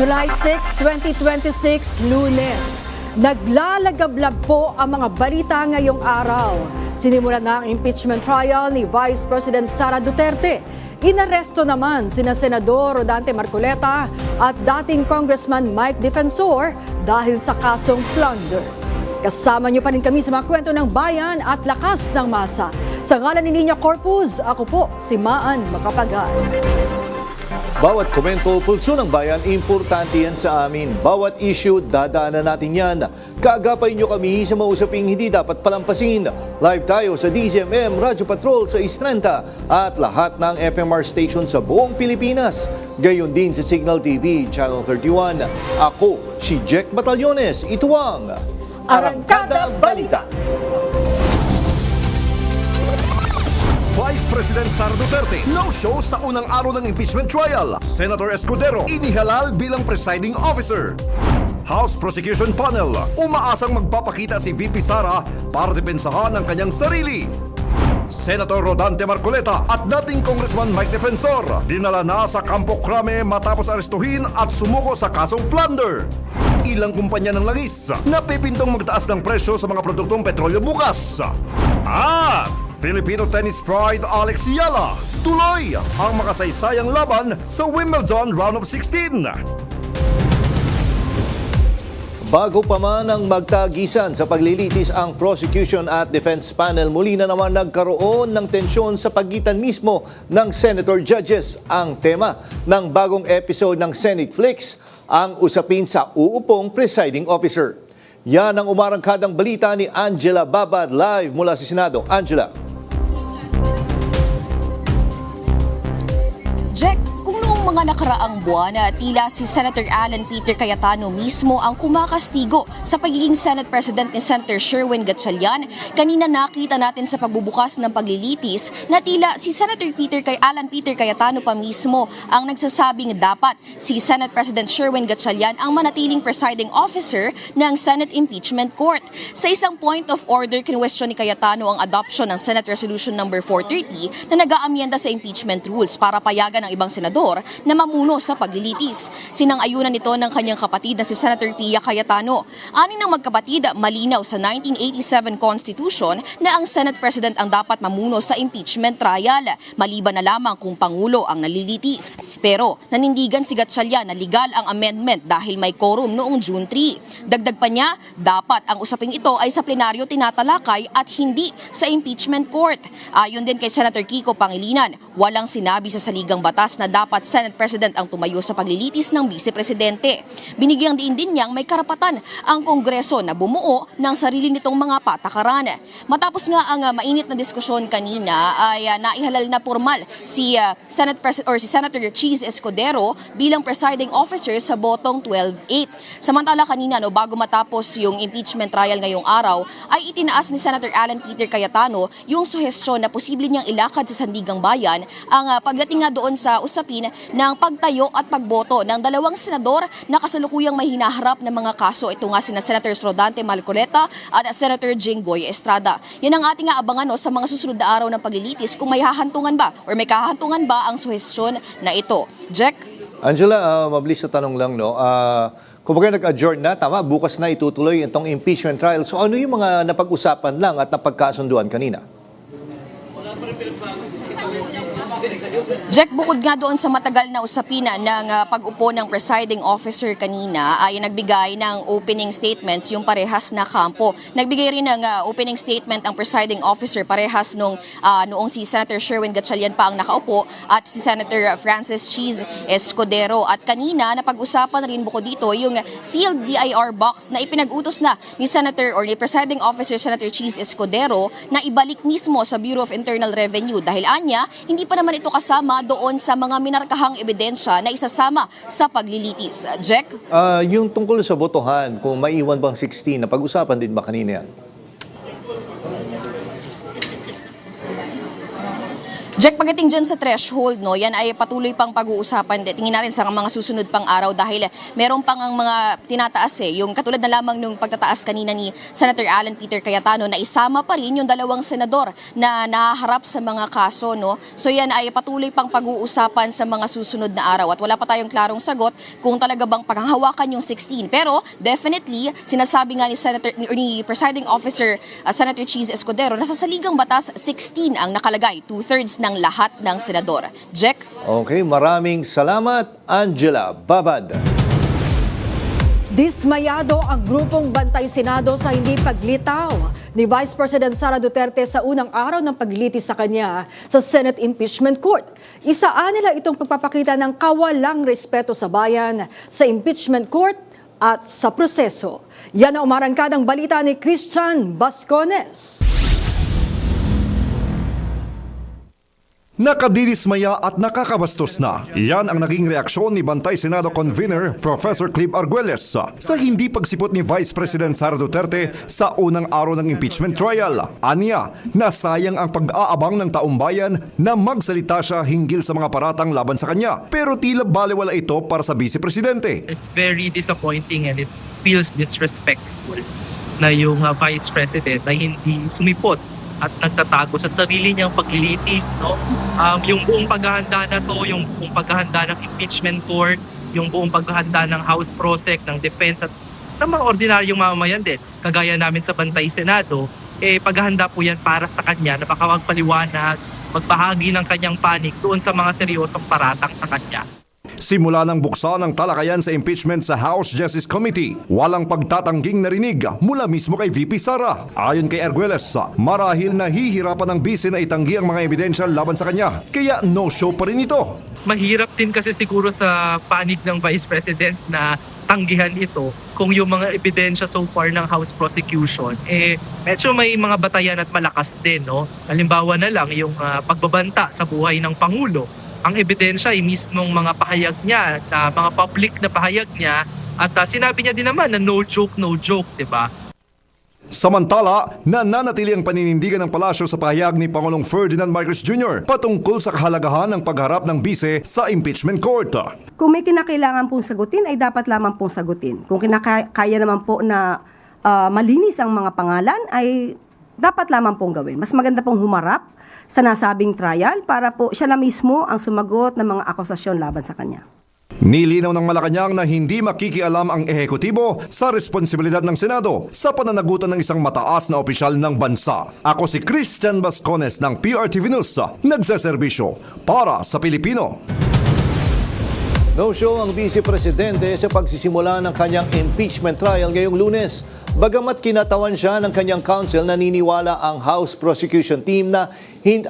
July 6, 2026, Lunes. Naglalagablab po ang mga balita ngayong araw. Sinimulan na ang impeachment trial ni Vice President Sara Duterte. Inaresto naman sina Senador Rodante Marcoleta at dating Congressman Mike Defensor dahil sa kasong plunder. Kasama niyo pa rin kami sa mga kwento ng bayan at lakas ng masa. Sa ngalan ni Nina Corpus, ako po si Maan Macapagal. Bawat komento, pulso ng bayan, importante yan sa amin. Bawat issue, dadaanan natin yan. Kaagapay nyo kami sa mausaping hindi dapat palampasin. Live tayo sa DZMM Radyo Patrol sa Istrenta at lahat ng FMR station sa buong Pilipinas. Gayon din sa Signal TV, Channel 31. Ako, si Jack Batallones. Ito ang Arangkada Balita. Vice President Sara Duterte, no-show sa unang araw ng impeachment trial. Senator Escudero, inihalal bilang presiding officer. House Prosecution Panel, umaasang magpapakita si VP Sara para depensahan ang kanyang sarili. Senator Rodante Marcoleta at dating Congressman Mike Defensor, dinala na sa Campo Crame matapos arestuhin at sumuko sa kasong plunder. Ilang kumpanya ng langis, napipintong magtaas ng presyo sa mga produktong petrolyo bukas. At Filipino tennis pride Alex Yala, tuloy ang makasaysayang laban sa Wimbledon Round of 16. Bago pa man ang magtagisan sa paglilitis ang prosecution at defense panel, muli na naman nagkaroon ng tensyon sa pagitan mismo ng senator judges. Ang tema ng bagong episode ng Senate Flix, ang usapin sa uupong presiding officer. Yan ang umarangkadang balita ni Angela Babad live mula sa Senado. Angela. Jack, kung noong mga nakaraang buwan, tila si Senator Alan Peter Cayetano mismo ang kumakastigo sa pagiging Senate President ni Senator Sherwin Gatchalian, kanina nakita natin sa pagbubukas ng paglilitis na tila si Alan Peter Cayetano pa mismo ang nagsasabing dapat si Senate President Sherwin Gatchalian ang manatiling presiding officer ng Senate Impeachment Court. Sa isang point of order, kinwestiyon ni Cayetano ang adoption ng Senate Resolution No. 430 na nag-aamyenda sa impeachment rules para payagan ng ibang senador na mamuno sa paglilitis. Sinang-ayunan nito ng kanyang kapatid na si Senator Pia Cayetano. Anin ng magkapatid, malinaw sa 1987 Constitution na ang Senate President ang dapat mamuno sa impeachment trial, maliban na lamang kung Pangulo ang nalilitis. Pero nanindigan si Gatchalian na legal ang amendment dahil may quorum noong June 3. Dagdag pa niya, dapat ang usaping ito ay sa plenaryo tinatalakay at hindi sa impeachment court. Ayon din kay Senator Kiko Pangilinan, walang sinabi sa saligang batas na dapat Senate President ang tumayo sa paglilitis ng Vice Presidente. Binigyang diin din niyang may karapatan ang Kongreso na bumuo ng sarili nitong mga patakaran. Matapos nga ang mainit na diskusyon kanina ay naihalal na formal si Senator Cheese Escudero bilang presiding officer sa botong 12-8. Samantala kanina bago matapos yung impeachment trial ngayong araw ay itinaas ni Senator Alan Peter Cayetano yung suhestyon na posible niyang ilakad sa Sandigang Bayan ang pagdating nga doon sa usapin ng pagtayo at pagboto ng dalawang senador na kasalukuyang may hinaharap ng mga kaso. Ito nga sina Senators Rodante Marcoleta at Senator Jinggoy Estrada. Yan ang ating aabangan sa mga susunod na araw ng paglilitis kung may hahantungan ba or may kahantungan ba ang suhestyon na ito. Jack? Angela, mabilis na tanong lang, no? Kumbaga nag-adjourn na, tama, bukas na itutuloy itong impeachment trial. So ano yung mga napag-usapan lang at napagkasunduan kanina? Jack, bukod nga doon sa matagal na usapin ng pag-upo ng presiding officer kanina, ay nagbigay ng opening statements yung parehas na kampo. Nagbigay rin ng opening statement ang presiding officer parehas noong si Senator Sherwin Gatchalian pa ang nakaupo at si Senator Francis Cheese Escudero. At kanina napag-usapan rin bukod dito yung sealed BIR box na ipinag-utos na ni presiding officer Senator Cheese Escudero na ibalik mismo sa Bureau of Internal Revenue dahil anya hindi pa naman ito kasama doon sa mga minarkahang ebidensya na isasama sa paglilitis. Jack? Yung tungkol sa botohan, kung maiwan bang 16, napag-usapan din ba kanina yan? Jack, pagdating dyan sa threshold, no, yan ay patuloy pang pag-uusapan. Tingin natin sa mga susunod pang araw dahil meron pang ang mga tinataas Yung katulad na lamang nung pagtataas kanina ni Senator Alan Peter Cayetano na isama pa rin yung dalawang senador na nahaharap sa mga kaso. No? So yan ay patuloy pang pag-uusapan sa mga susunod na araw. At wala pa tayong klarong sagot kung talaga bang paghahawakan yung 16. Pero definitely, sinasabi nga ni Presiding Officer Senator Cheese Escudero na sa saligang batas, 16 ang nakalagay. 2/3 ng lahat ng senador. Jack? Okay, maraming salamat, Angela Babad. Dismayado ang grupong Bantay Senado sa hindi paglitaw ni Vice President Sara Duterte sa unang araw ng paglilitis sa kanya sa Senate Impeachment Court. Isaan nila itong pagpapakita ng kawalang respeto sa bayan sa Impeachment Court at sa proseso. Yan ang umarangkadang balita ni Christian Bascones. Nakadidismaya at nakakabastos na. Yan ang naging reaksyon ni Bantay Senado Convener Professor Clive Arguelles sa hindi pagsipot ni Vice President Sara Duterte sa unang araw ng impeachment trial. Aniya, nasayang ang pag-aabang ng taong bayan na magsalita siya hinggil sa mga paratang laban sa kanya. Pero tila balewala ito para sa Vice Presidente. It's very disappointing and it feels disrespectful na yung Vice President ay hindi sumipot at nagtatago sa sarili niyang paglilitis, no? Yung buong paghahanda na to, yung buong paghahanda ng impeachment court, yung buong paghahanda ng House Prosec, ng defense at ng mga ordinaryong mamamayan din, kagaya namin sa Bantay Senado, paghahanda po yan para sa kanya na baka magpaliwanag, magbahagi ng kanyang panig doon sa mga seryosong paratang sa kanya. Simula ng buksan ng talakayan sa impeachment sa House Justice Committee, walang pagtatangging narinig mula mismo kay VP Sara. Ayon kay Arguelles, marahil nahihirapan ng bise na itanggi ang mga ebidensya laban sa kanya, kaya no-show pa rin ito. Mahirap din kasi siguro sa panig ng Vice President na tanggihan ito kung yung mga ebidensya so far ng House Prosecution medyo may mga batayan at malakas din, no? Halimbawa na lang yung pagbabanta sa buhay ng Pangulo. Ang ebidensya ay mismong mga pahayag niya, mga public na pahayag niya at sinabi niya din naman na no joke, di ba? Samantala, nananatili ang paninindigan ng palasyo sa pahayag ni Pangulong Ferdinand Marcos Jr. patungkol sa kahalagahan ng pagharap ng bise sa impeachment court. Kung may kinakailangan pong sagutin, ay dapat lamang pong sagutin. Kung kaya naman po na malinis ang mga pangalan, ay dapat lamang pong gawin. Mas maganda pong humarap sa nasabing trial para po siya na mismo ang sumagot ng mga akusasyon laban sa kanya. Nilinaw ng Malacanang na hindi makikialam ang ehekutibo sa responsibilidad ng Senado sa pananagutan ng isang mataas na opisyal ng bansa. Ako si Christian Bascones ng PRTV News, nagseserbisyo para sa Pilipino. No-show ang Vice Presidente sa pagsisimula ng kanyang impeachment trial ngayong Lunes. Bagamat kinatawan siya ng kanyang counsel, naniniwala ang House Prosecution Team na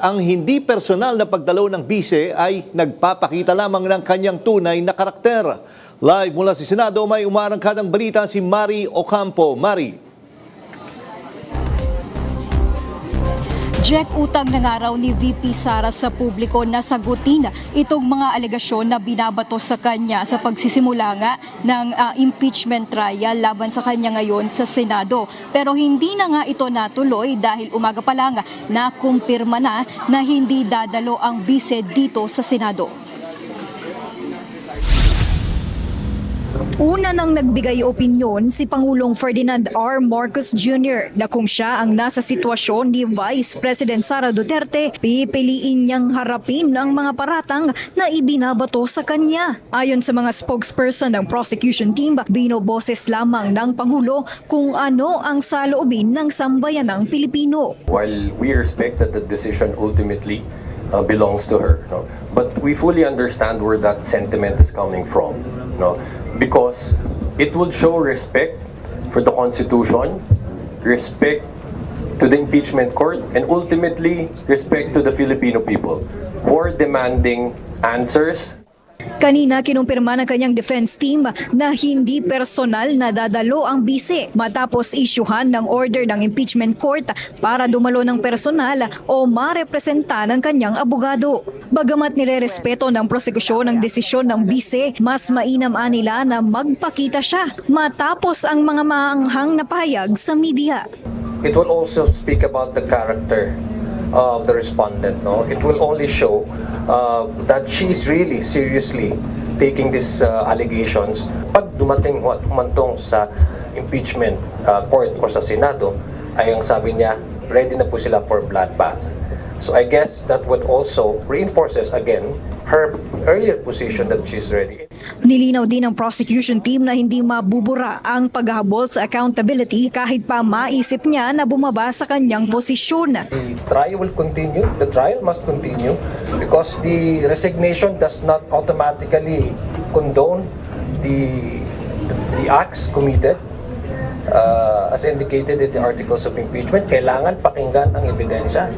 ang hindi personal na pagdalaw ng bise ay nagpapakita lamang ng kanyang tunay na karakter. Live mula sa Senado, may umarangkadang balita si Mari Ocampo. Mari. Jack, utang na nga raw ni VP Sara sa publiko na sagutin itong mga alegasyon na binabato sa kanya sa pagsisimula nga ng impeachment trial laban sa kanya ngayon sa Senado. Pero hindi na nga ito natuloy dahil umaga pa lang nakumpirma na hindi dadalo ang bise dito sa Senado. Una nang nagbigay opinyon si Pangulong Ferdinand R. Marcos Jr. na kung siya ang nasa sitwasyon ni Vice President Sara Duterte, pipiliin niyang harapin ang mga paratang na ibinabato sa kanya. Ayon sa mga spokesperson ng prosecution team, binoboses lamang ng Pangulo kung ano ang saloobin ng sambayanang Pilipino. While we respect that the decision ultimately belongs to her, no? But we fully understand where that sentiment is coming from, no? Because it would show respect for the Constitution, respect to the impeachment court, and ultimately respect to the Filipino people for demanding answers. Kanina kinumpirma ng kanyang defense team na hindi personal na dadalo ang bise matapos isyuhan ng order ng impeachment court para dumalo ng personal o marepresenta ng kanyang abogado. Bagamat nirerespeto ng prosekusyon ang desisyon ng bise, mas mainam nila na magpakita siya matapos ang mga maanghang na pahayag sa media. It will also speak about the character of the respondent, no, it will only show that she is really seriously taking these allegations. Pag dumating humantong sa impeachment court or sa Senado, ay ang sabi niya, ready na po sila for bloodbath. So I guess that would also reinforces again her earlier position that she's ready. Nilinaw din ng prosecution team na hindi mabubura ang paghahabol sa accountability kahit pa maisip niya na bumaba sa kanyang posisyon. The trial will continue. The trial must continue because the resignation does not automatically condone the acts committed. As indicated in the articles of impeachment, kailangan pakinggan ang ebidensya.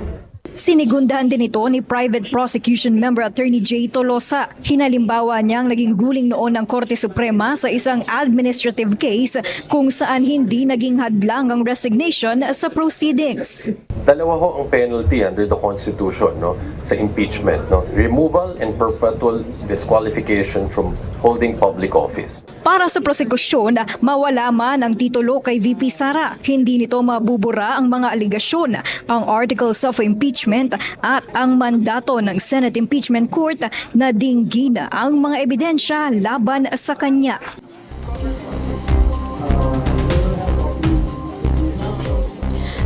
Sinigundahan din ito ni Private Prosecution Member Attorney J. Tolosa. Hinalimbawa niyang naging ruling noon ng Korte Suprema sa isang administrative case kung saan hindi naging hadlang ang resignation sa proceedings. Dalawa ho ang penalty under the Constitution, no, sa impeachment, no, removal and perpetual disqualification from holding public office. Para sa prosekusyon, mawala man ang titulo kay VP Sara, hindi nito mabubura ang mga aligasyon, ang articles of impeachment at ang mandato ng Senate Impeachment Court na dinggin ang mga ebidensya laban sa kanya.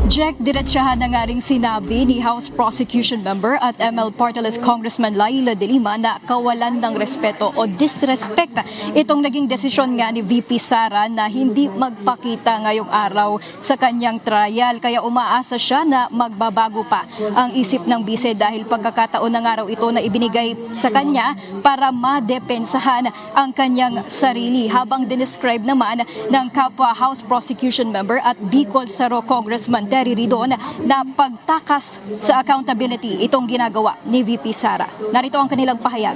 Jack, diretsahan na nga ring sinabi ni House Prosecution Member at ML Party List Congressman Laila De Lima na kawalan ng respeto o disrespect itong naging desisyon nga ni VP Sara na hindi magpakita ngayong araw sa kanyang trial. Kaya umaasa siya na magbabago pa ang isip ng bise dahil pagkakataon ng araw ito na ibinigay sa kanya para madepensahan ang kanyang sarili. Habang dinescribe naman ng kapwa House Prosecution Member at Bicol Saro Congressman Terry Ridon na pagtakas sa accountability itong ginagawa ni VP Sara. Narito ang kanilang pahayag.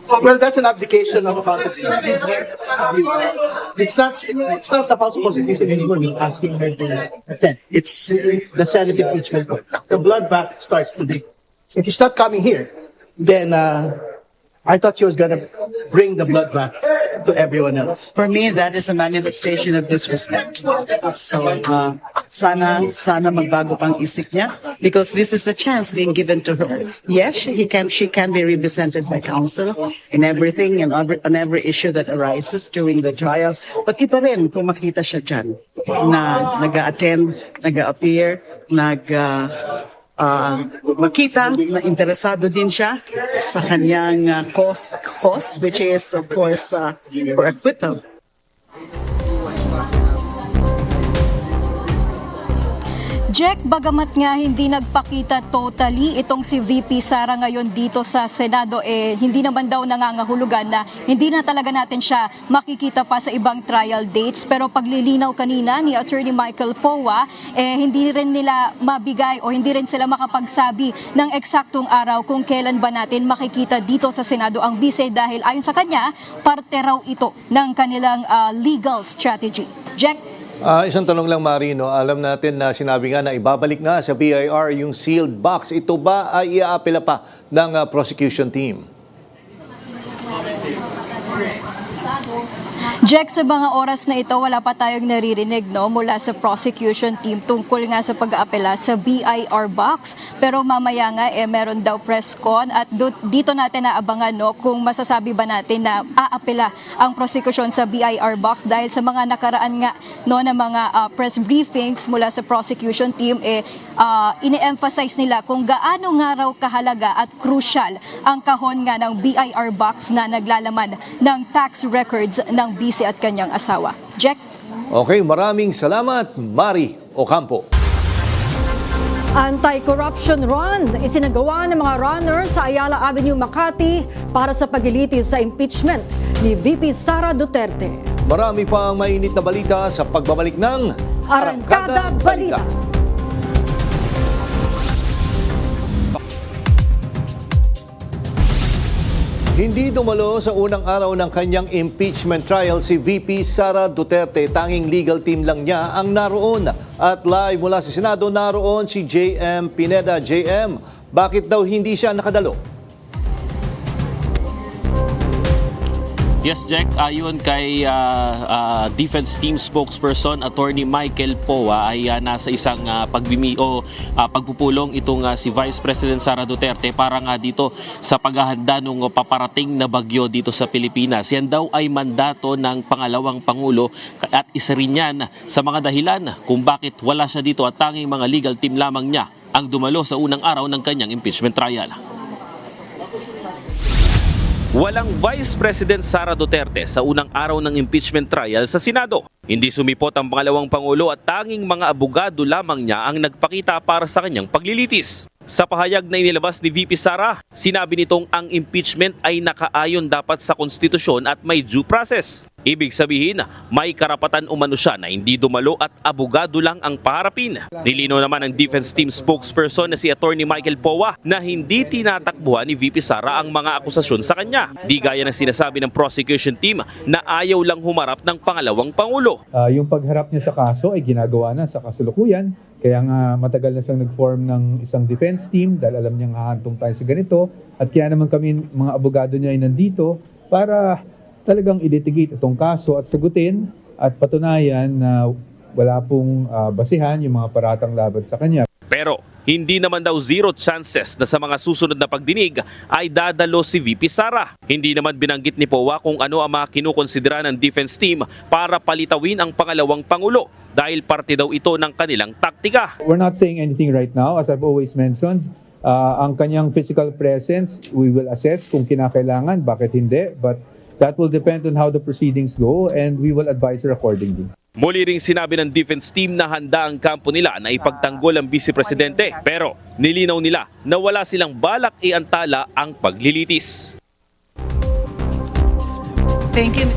Well, that's an abdication of accountability. It's not the House Prosecution anymore asking her to attend. It's the Senate impeachment court. The bloodbath starts today. If she's not coming here, then I thought she was going to bring the bloodbath to everyone else. For me, that is a manifestation of disrespect. So, sana magbago pang isip niya because this is a chance being given to her. Yes, she can be represented by counsel in everything and on every issue that arises during the trial. But iba rin kung makita siya dyan na nag-attend, nag-appear, makita na interesado din siya sa kanyang cause, which is of course for acquittal. Jack, bagamat nga hindi nagpakita totally itong si VP Sara ngayon dito sa Senado, hindi naman daw nangangahulugan na hindi na talaga natin siya makikita pa sa ibang trial dates. Pero paglilinaw kanina ni Attorney Michael Powa, hindi rin nila mabigay o hindi rin sila makapagsabi ng eksaktong araw kung kailan ba natin makikita dito sa Senado ang bise dahil ayon sa kanya, parte raw ito ng kanilang legal strategy. Jack? Isang tanong lang, Marino. Alam natin na sinabi nga na ibabalik na sa BIR yung sealed box. Ito ba ay iaapela pa ng prosecution team? Jack, sa mga oras na ito, wala pa tayong naririnig mula sa prosecution team tungkol nga sa pag-aapela sa BIR box. Pero mamaya nga, meron daw press con at dito natin naabangan kung masasabi ba natin na aapela ang prosecution sa BIR box dahil sa mga nakaraan nga na mga press briefings mula sa prosecution team, ine-emphasize nila kung gaano nga raw kahalaga at crucial ang kahon nga ng BIR box na naglalaman ng tax records ng BC at kanyang asawa. Jack? Okay, maraming salamat, Mari Ocampo. Anti-corruption run isinagawa ng mga runners sa Ayala Avenue, Makati para sa paglilitis sa impeachment ni VP Sara Duterte. Marami pang mainit na balita sa pagbabalik ng Arangkada Balita. Hindi dumalo sa unang araw ng kanyang impeachment trial si VP Sara Duterte. Tanging legal team lang niya ang naroon. At live mula sa Senado, naroon si JM Pineda. JM, bakit daw hindi siya nakadalo? Yes, Jack, ayon kay Defense Team spokesperson Attorney Michael Poa ay nasa isang pagpupulong itong si Vice President Sara Duterte para nga dito sa paghahanda ng paparating na bagyo dito sa Pilipinas. Yan daw ay mandato ng pangalawang Pangulo at isa rin yan sa mga dahilan kung bakit wala siya dito at tanging mga legal team lamang niya ang dumalo sa unang araw ng kanyang impeachment trial. Walang Vice President Sara Duterte sa unang araw ng impeachment trial sa Senado. Hindi sumipot ang pangalawang Pangulo at tanging mga abogado lamang niya ang nagpakita para sa kanyang paglilitis. Sa pahayag na inilabas ni VP Sara, sinabi nitong ang impeachment ay nakaayon dapat sa konstitusyon at may due process. Ibig sabihin, may karapatan umano siya na hindi dumalo at abogado lang ang paharapin. Nilinaw naman ng Defense Team spokesperson na si Attorney Michael Poa na hindi tinatakbuhan ni VP Sara ang mga akusasyon sa kanya. Di gaya ng sinasabi ng prosecution team na ayaw lang humarap ng pangalawang Pangulo. Yung pagharap niya sa kaso ay ginagawa na sa kasulukuyan. Kaya nga matagal na siyang nag-form ng isang defense team dahil alam niyang hahantong tayo sa ganito. At kaya naman kami, mga abogado niya ay nandito para talagang i-litigate itong kaso at sagutin at patunayan na wala pong basihan yung mga paratang laban sa kanya. Pero hindi naman daw zero chances na sa mga susunod na pagdinig ay dadalo si VP Sara. Hindi naman binanggit ni Poa kung ano ang mga kinukonsidera ng defense team para palitawin ang pangalawang Pangulo dahil parte daw ito ng kanilang taktika. We're not saying anything right now. As I've always mentioned, ang kanyang physical presence, we will assess kung kinakailangan, bakit hindi. But that will depend on how the proceedings go and we will advise her accordingly. Muli ring sinabi ng defense team na handa ang kampo nila na ipagtanggol ang Vice Presidente. Pero nilinaw nila na wala silang balak iantala ang paglilitis. Thank you.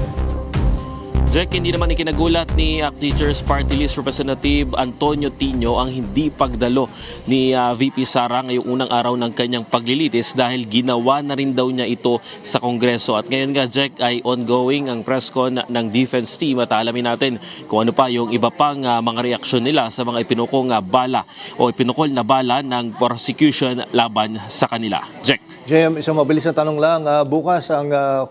Jack, hindi naman ikinagulat ni Teachers Party List Representative Antonio Tino ang hindi pagdalo ni VP Sara ngayong unang araw ng kanyang paglilitis dahil ginawa na rin daw niya ito sa Kongreso. At ngayon nga, Jack, ay ongoing ang press con ng defense team at alamin natin kung ano pa yung iba pang mga reaksyon nila sa mga ipinukol na bala ng prosecution laban sa kanila. Jack. JM, isang mabilis na tanong lang. Bukas,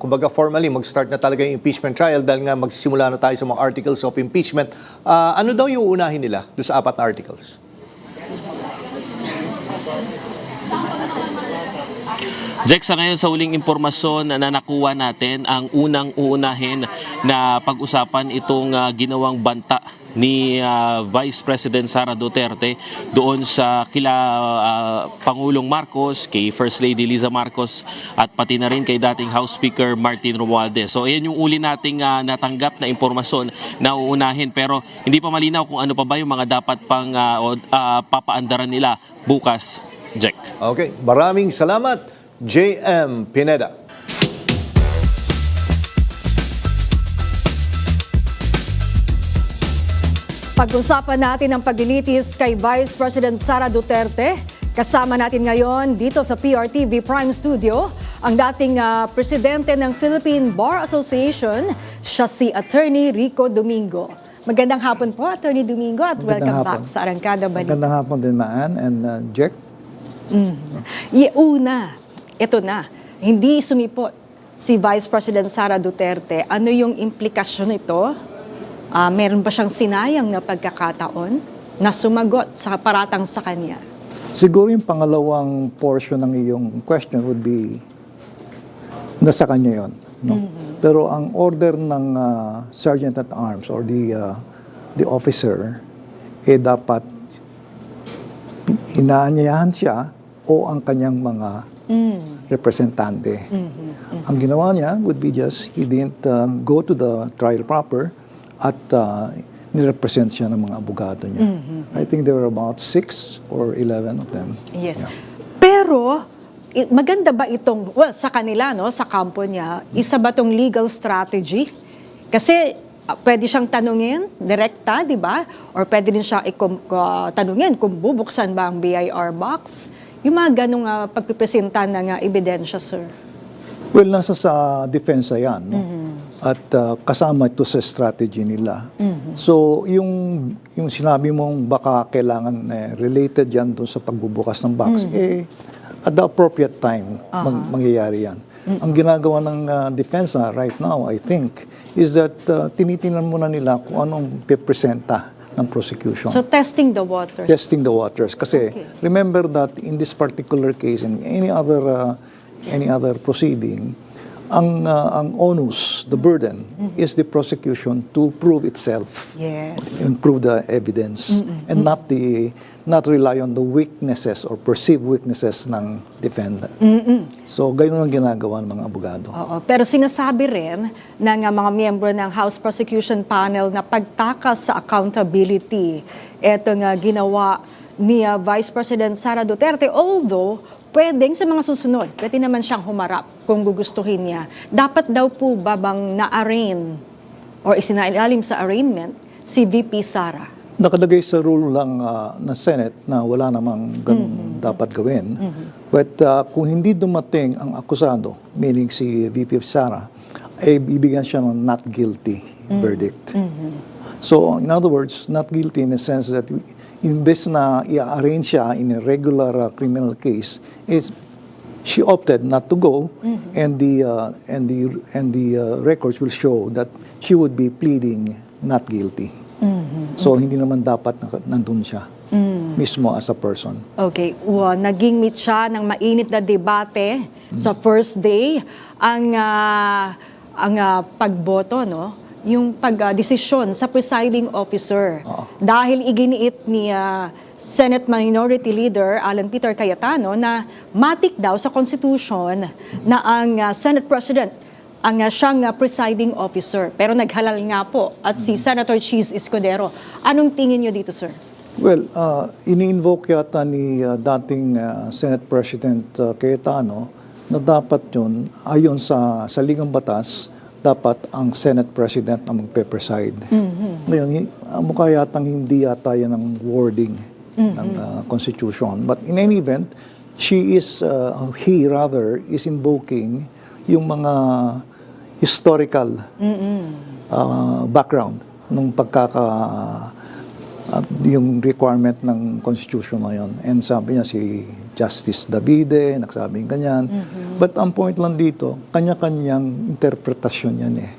kumbaga formally, mag-start na talaga yung impeachment trial dahil nga magsisimula na tayo sa mga articles of impeachment. Ano daw yung unahin nila doon sa 4 na articles? Jack, sa ngayon sa huling impormasyon na nakuha natin, ang unang uunahin na pag-usapan itong ginawang banta ni Vice President Sara Duterte doon sa kila Pangulong Marcos, kay First Lady Liza Marcos at pati na rin kay dating House Speaker Martin Romualdez. So ayan yung uli nating natanggap na impormasyon na uunahin pero hindi pa malinaw kung ano pa ba yung mga dapat pang papaandaran nila bukas, Jack. Okay, maraming salamat, JM Pineda. Pag-usapan natin ang paglilitis kay Vice President Sara Duterte. Kasama natin ngayon dito sa PRTV Prime Studio ang dating presidente ng Philippine Bar Association, siya si Attorney Rico Domingo. Magandang hapon po, Attorney Domingo, at welcome back sa Arangkada Balita. Magandang hapon din, Maan and Jack. Una, ito na, hindi sumipot si Vice President Sara Duterte. Ano yung implikasyon nito? Meron ba siyang sinayang na pagkakataon na sumagot sa paratang sa kanya? Siguro yung pangalawang portion ng iyong question would be nasa kanya yon. No? Pero ang order ng Sergeant at Arms or the officer, dapat inaanyayahan siya o ang kanyang mga representante. Ang ginawa niya would be just, he didn't go to the trial proper, at nirepresent siya ng mga abogado niya. I think there were about 6 or 11 of them. Yes. Yeah. Pero, maganda ba itong, sa kanila, no, sa kampo niya, isa ba itong legal strategy? Kasi, pwede siyang tanungin, direkta, di ba? Or pwede din siya tanungin kung bubuksan ba ang BIR box. Yung mga ganong pagpipresenta ng ebidensya, sir. Well, nasa sa defense yan, no? At kasama ito sa strategy nila. So, yung sinabi mong baka kailangan related yan doon sa pagbubukas ng box, at the appropriate time mangyayari yan. Ang ginagawa ng depensa right now, I think, is that tinitingnan muna nila kung anong pipresenta ng prosecution. So testing the waters. Testing the waters. Kasi remember that in this particular case and any other proceeding, ang onus, the burden, is the prosecution to prove itself, Yes. and prove the evidence, and not rely on the weaknesses or perceived weaknesses ng defendant. So, ganun ang ginagawa ng mga abogado. Oo, pero sinasabi rin ng mga miyembro ng House Prosecution Panel na pagtakas sa accountability, eto nga ginawa ni Vice President Sara Duterte, although pwedeng sa mga susunod, pwede naman siyang humarap kung gugustuhin niya. Dapat daw po ba bang na-arraign or isinailalim sa arraignment si VP Sara? Nakalagay sa rule lang ng Senate na wala namang ganun dapat gawin. But kung hindi dumating ang akusado, meaning si VP Sara, ay bibigyan siya ng not guilty verdict. So, in other words, not guilty in the sense that imbes na i-arrange siya in a regular criminal case, she opted not to go, and the records will show that she would be pleading not guilty. So hindi naman dapat nandun siya mismo as a person. Okay, naging meet siya ng mainit na debate sa first day ang pagboto, no? Yung pagdesisyon sa presiding officer. Dahil iginiit ni Senate Minority Leader Alan Peter Cayetano na matik daw sa Constitution na ang Senate President ang siyang presiding officer. Pero naghalal nga po at si Senator Cheese Escudero. Anong tingin niyo dito, sir? Well, ini-invoke yata ni dating Senate President Cayetano na dapat yun, ayon sa ligang batas, dapat ang Senate President ang magpe-preside. Ngayon, mukha yatang hindi yata yan ang wording ng Constitution. But in any event, he is invoking yung mga historical background ng yung requirement ng Constitution na yun. And sabi niya si Justice Davide, nagsabing ganyan. But ang point lang dito, kanya-kanyang interpretasyon yan eh.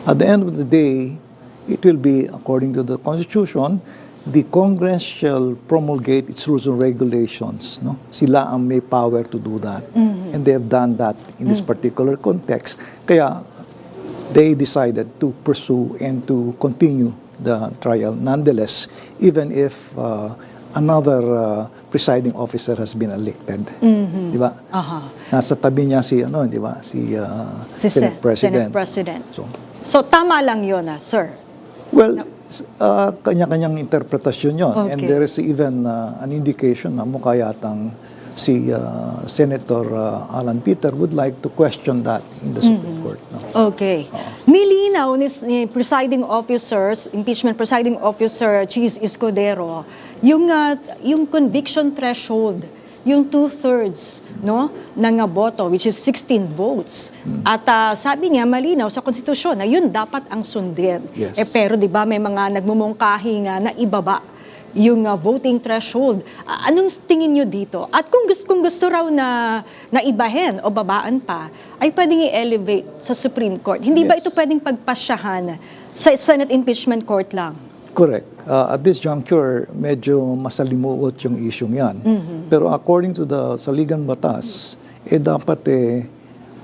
At the end of the day, it will be, according to the Constitution, the Congress shall promulgate its rules and regulations. No? Sila ang may power to do that. And they have done that in this particular context. Kaya, they decided to pursue and to continue the trial nonetheless, even if another presiding officer has been elected. Di ba? Nasa tabi niya si di ba? Si Senate President. Senate President. So tama lang 'yon, sir. Well, kanya-kanyang interpretasyon 'yon, and there is even an indication na mukha yatang si Senator Alan Peter would like to question that in the Supreme Court. No? Okay. Nilinaw ni presiding officers, impeachment presiding officer Cheese Escudero, yung conviction threshold, yung 2/3 no ng boto, which is 16 votes. At sabi niya malinaw sa konstitusyon na yun dapat ang sundin. Yes. Pero 'di ba may mga nagmumungkahi nga na ibaba yung voting threshold. Anong tingin nyo dito? At kung gusto raw na ibahin o babaan pa, ay pwedeng i-elevate sa Supreme Court. Hindi ba ito pwedeng pagpasyahan sa Senate Impeachment Court lang? Correct. At this juncture, medyo masalimuot yung isyong yan. Pero according to the saligang batas, dapat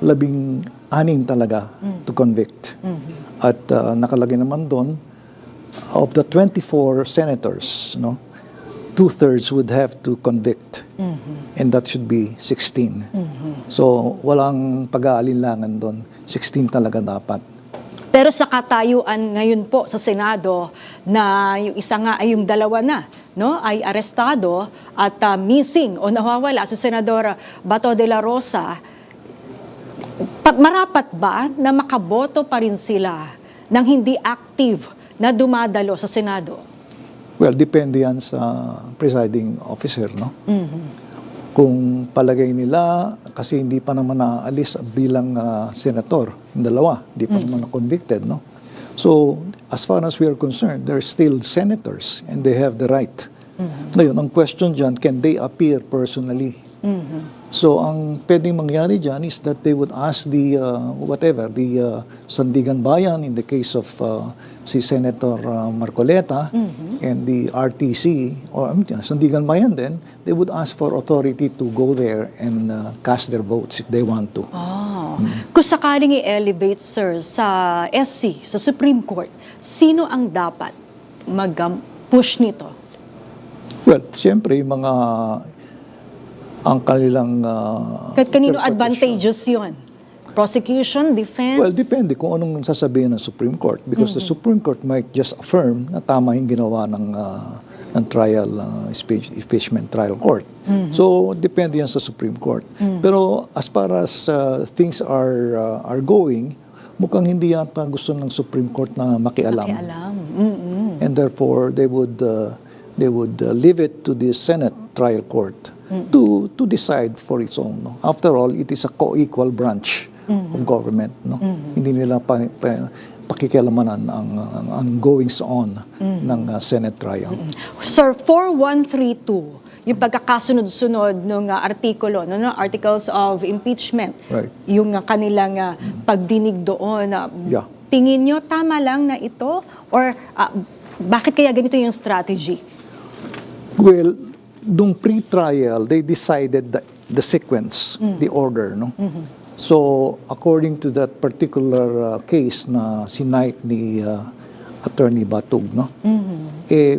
16 talaga to convict. At nakalagay naman doon, of the 24 senators, 2/3 would have to convict. And that should be 16. So, walang pag-aalinlangan doon. 16 talaga dapat. Pero sa katayuan ngayon po sa Senado na yung isa nga ay yung dalawa na, ay arestado at missing o nawawala si Senador Bato de la Rosa, marapat ba na makaboto pa rin sila ng hindi active na dumadalo sa Senado? Well, depende yan sa presiding officer, no? Kung palagay nila, kasi hindi pa naman naalis bilang senator, yung dalawa, hindi pa naman na-convicted, no? So, as far as we are concerned, they're still senators and they have the right. Ngayon, ang question dyan, can they appear personally So ang pwedeng mangyari dyan is that they would ask the Sandigan Bayan in the case of si Senator Marcoleta and the RTC or Sandigan Bayan then, they would ask for authority to go there and cast their votes if they want to. Kung sakaling i-elevate, sir, sa SC, sa Supreme Court, sino ang dapat mag-push nito? Well, siyempre, ang kanilang Kanino interpretation. advantageous yun? Prosecution, defense? Well, depende kung anong sasabihin ng Supreme Court because the Supreme Court might just affirm na tama yung ginawa ng impeachment trial court. So, depende yan sa Supreme Court. Pero as far as things are going, mukhang hindi yata gusto ng Supreme Court na makialam. And therefore, they would leave it to the Senate trial court to decide for its own. No? After all, it is a co-equal branch of government. No? Hindi nila pakikialamanan ang goings on ng Senate trial. Sir, 4132, yung pagkakasunod-sunod ng artikulo, Articles of Impeachment, Right. yung kanilang pagdinig doon, Yeah. tingin nyo tama lang na ito? Or bakit kaya ganito yung strategy? Well, nung pre-trial, they decided the sequence, the order. No? So, according to that particular case na sinight ni Attorney Batug, no?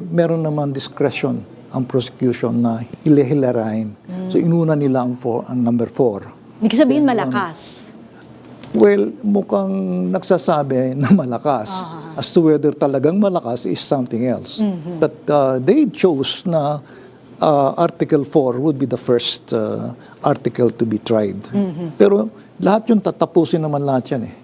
Meron naman discretion ang prosecution na hilahilarahin. So, inuna nila ang number 4. Ibig sabihin malakas. Well, mukhang nagsasabi na malakas. As to whether talagang malakas is something else. But they chose na Article 4 would be the first article to be tried. Pero lahat yun tatapusin naman lahat yan eh.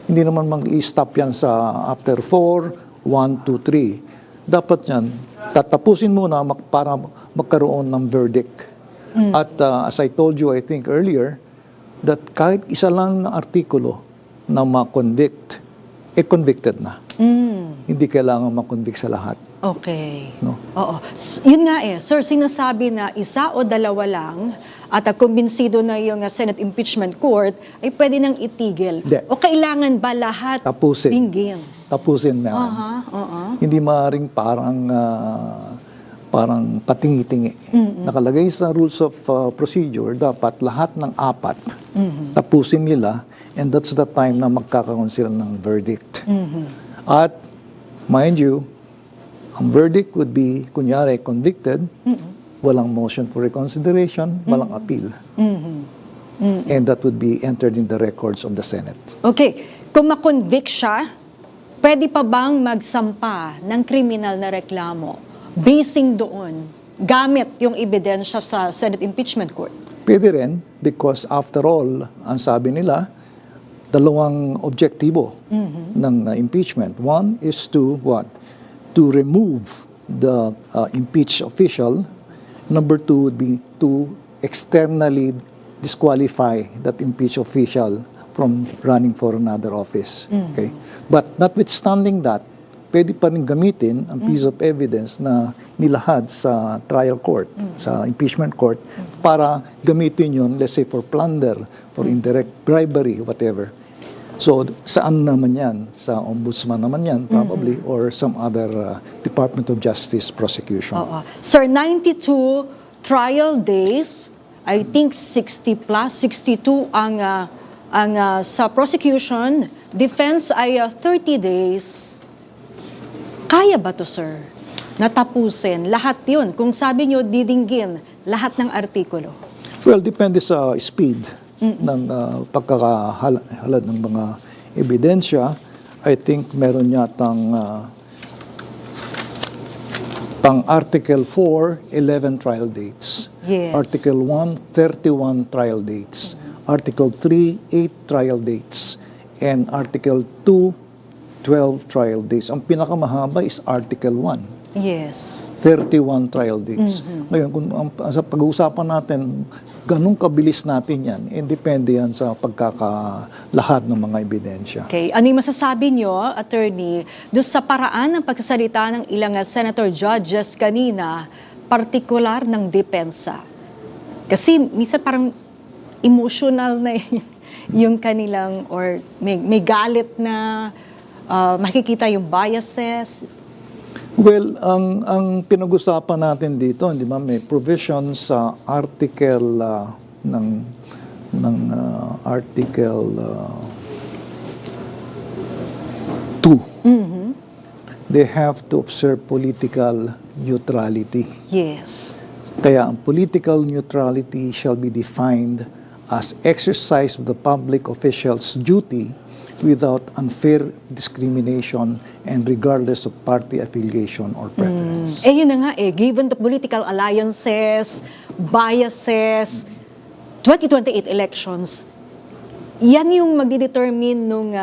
Hindi naman mag-i-stop yan sa after 4, 1, 2, 3. Dapat yan, tatapusin muna para magkaroon ng verdict. At as I told you, I think earlier, that kahit isa lang na artikulo na ma-convict, convicted na. Hindi kailangan ma-convict sa lahat. Okay. No? Oo. Yun nga sir, sinasabi na isa o dalawa lang at kumbinsido na yung Senate Impeachment Court ay pwede nang itigil. De. O kailangan ba lahat Tapusin. dinggin? Tapusin na. Hindi maaaring parang patingi-tingi. Nakalagay sa rules of procedure, dapat lahat ng 4 tapusin nila and that's the time na magkakaroon sila ng verdict. At mind you, ang verdict would be, kunyari, convicted, walang motion for reconsideration, walang appeal. And that would be entered in the records of the Senate. Okay. Kung makonvict siya, pwede pa bang magsampa ng kriminal na reklamo basing doon, gamit yung ebidensya sa Senate Impeachment Court? Pwede rin because after all, ang sabi nila, dalawang objektibo ng impeachment. One is to what? To remove the impeached official. Number 2 would be to externally disqualify that impeached official from running for another office. Okay? But notwithstanding that, pwede pa rin gamitin ang piece of evidence na nilahad sa trial court, sa impeachment court, para gamitin yun, let's say, for plunder, for indirect bribery, whatever. So, saan naman yan? Sa ombudsman naman yan, probably, or some other Department of Justice prosecution. Sir, 92 trial days, I think 60 plus, 62 ang sa prosecution, defense ay 30 days. Kaya ba to, sir? Natapusin lahat yun. Kung sabi nyo, didinggin lahat ng artikulo. Well, depende sa speed ng pagkakahalad ng mga ebidensya. I think meron yatang pang Article 4, 11 trial dates. Yes. Article 1, 31 trial dates. Article 3, 8 trial dates. And Article 2, 12 trial dates. Ang pinakamahaba is Article 1. Yes. 31 trial dates. Ngayon, kung sa pag-uusapan natin, ganun kabilis natin yan, depende yan sa pagkakalahad ng mga ebidensya. Okay. Ano yung masasabi nyo, attorney, doon sa paraan ng pagsasalita ng ilang senator judges kanina, partikular ng depensa? Kasi minsan parang emotional na yung kanilang, or may galit na makikita yung biases? Well, ang pinag-usapan natin dito, di ba, may provision sa article ng article 2. They have to observe political neutrality. Yes. Kaya ang political neutrality shall be defined as exercise of the public official's duty without unfair discrimination and regardless of party affiliation or preference. Yun na nga given the political alliances, biases, 2028 elections, yan yung magdidetermine nung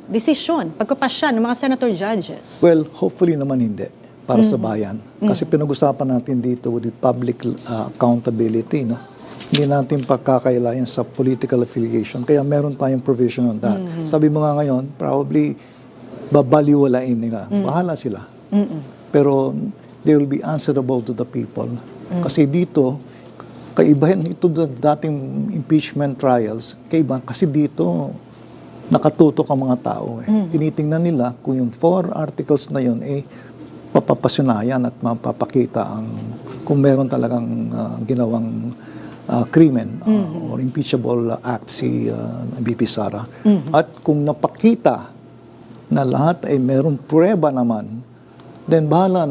desisyon, pagkapasya ng mga senator judges. Well, hopefully naman hindi para sa bayan. Kasi pinag-usapan natin dito with public accountability, no? Hindi natin pagkakailayan sa political affiliation. Kaya meron tayong provision on that. Sabi mo nga ngayon, probably babaliwalain nila. Bahala sila. Pero they will be answerable to the people. Kasi dito, kaibahan ito dating impeachment trials, kaibahan kasi dito nakatutok ang mga tao. Tinitingnan nila kung yung 4 articles na yun papapasunayan at mapapakita kung meron talagang ginawang krimen or impeachable act si VP Sara. At kung napakita na lahat ay merong pruweba naman, then bahala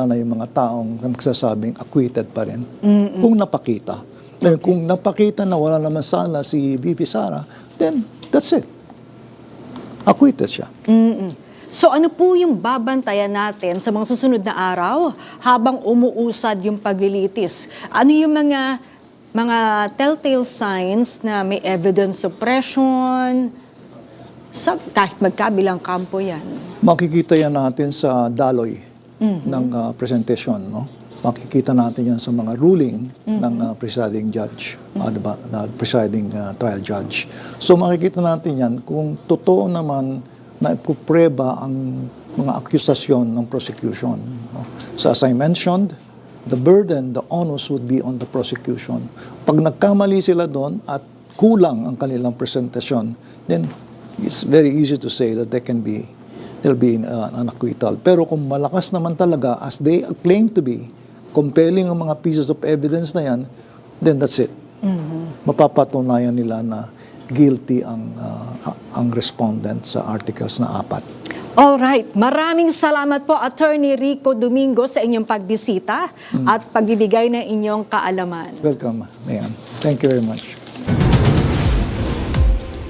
na yung mga taong nagsasabing acquitted pa rin. Kung napakita. Then, kung napakita na wala naman sana si VP Sara, then that's it. Acquitted siya. So ano po yung babantayan natin sa mga susunod na araw habang umuusad yung paglilitis? Ano yung mga telltale signs na may evidence suppression kahit magkabilang kampo yan? Makikita yan natin sa daloy ng presentation, no? Makikita natin yan sa mga ruling ng presiding judge, presiding trial judge. So makikita natin yan kung totoo naman na ipupreba ang mga akusasyon ng prosecution. No? So as I mentioned, the burden, the onus would be on the prosecution. Pag nagkamali sila doon at kulang ang kanilang presentasyon, then it's very easy to say that they'll be an acquittal. Pero kung malakas naman talaga, as they claim to be, compelling ang mga pieces of evidence na yan, then that's it. Mapapatunayan nila na guilty ang respondent sa articles na 4. Alright, maraming salamat po Attorney Rico Domingo sa inyong pagbisita at pagbibigay ng inyong kaalaman. Welcome, Mayan. Thank you very much.